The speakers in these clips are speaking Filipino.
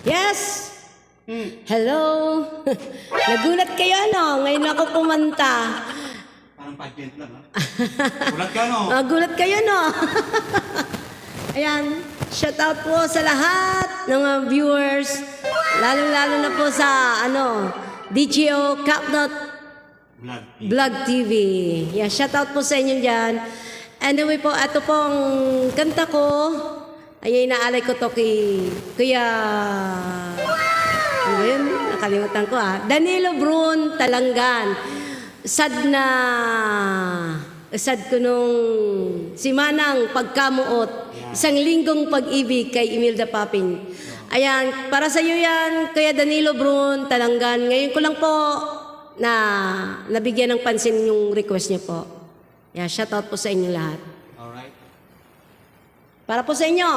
Yes! Hello! Nagulat kayo, ano? Ngayon ako kumanta. Parang pageant lang, ha? Gulat ka, no? Nagulat kayo, no? Ayan, shout out po sa lahat ng mga viewers. Lalo-lalo na po sa, DGO Capnot Vlog TV. Yeah, shout out po sa inyo dyan. Anyway po, ito pong kanta ko. Ay, inaalay ko to kay Kuya... Ano yun? Nakalimutan ko Danilo Brun Talangan. Sad ko nung si Manang pagkamuot. Isang linggong pag-ibig kay Imelda Papin. Ayan, para sa iyo yan, Kuya Danilo Brun Talangan. Ngayon ko lang po na nabigyan ng pansin yung request niyo po. Yeah, shout out po sa inyo lahat. Alright. Para po sa inyo.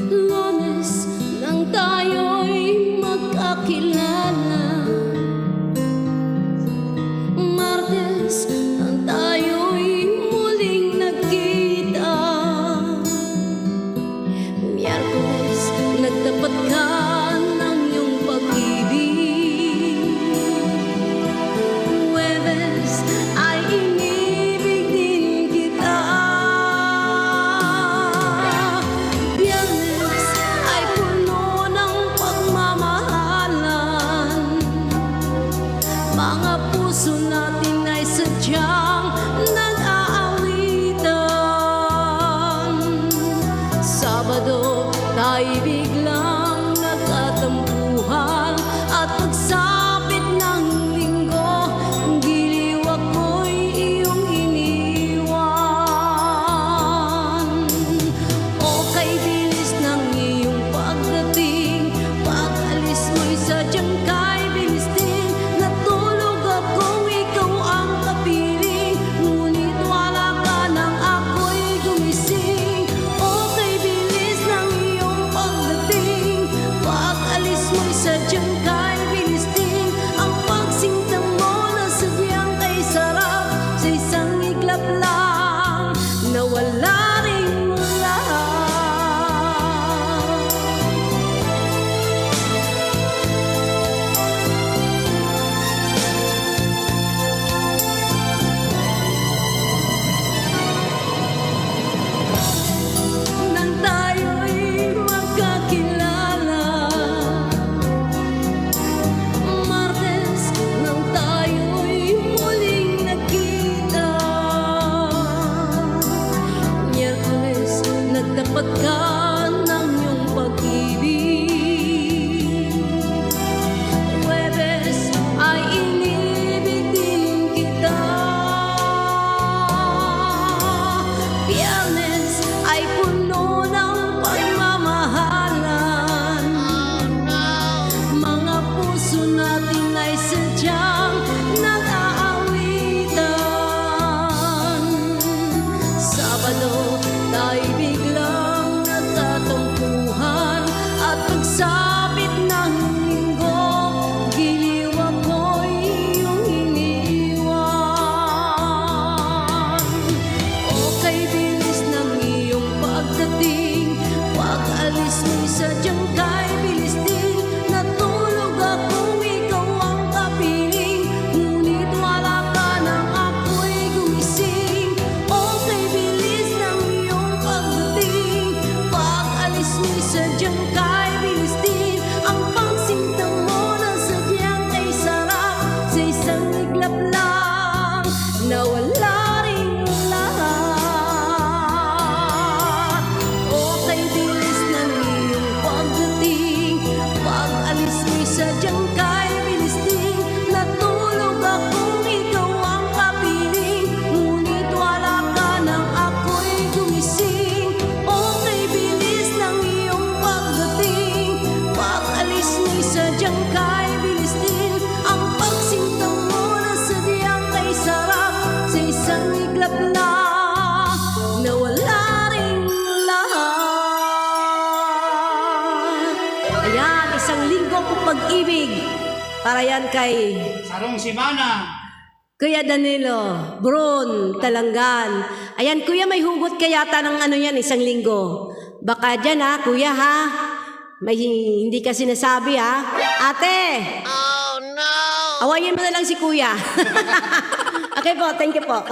Lunes nang tayo'y magkakilala, iglap na nawala rin lahat. Ayan, isang linggo po pag-ibig. Para yan kay Sarong Simana. Kuya Danilo, Bron, Talanggan. Ayan, kuya, may hugot ka yata ng ano yan, isang linggo. Baka dyan ha, kuya ha. May hindi ka sinasabi ha. Ate! Oh no! Awayin mo na lang si kuya. Okay po, thank you po.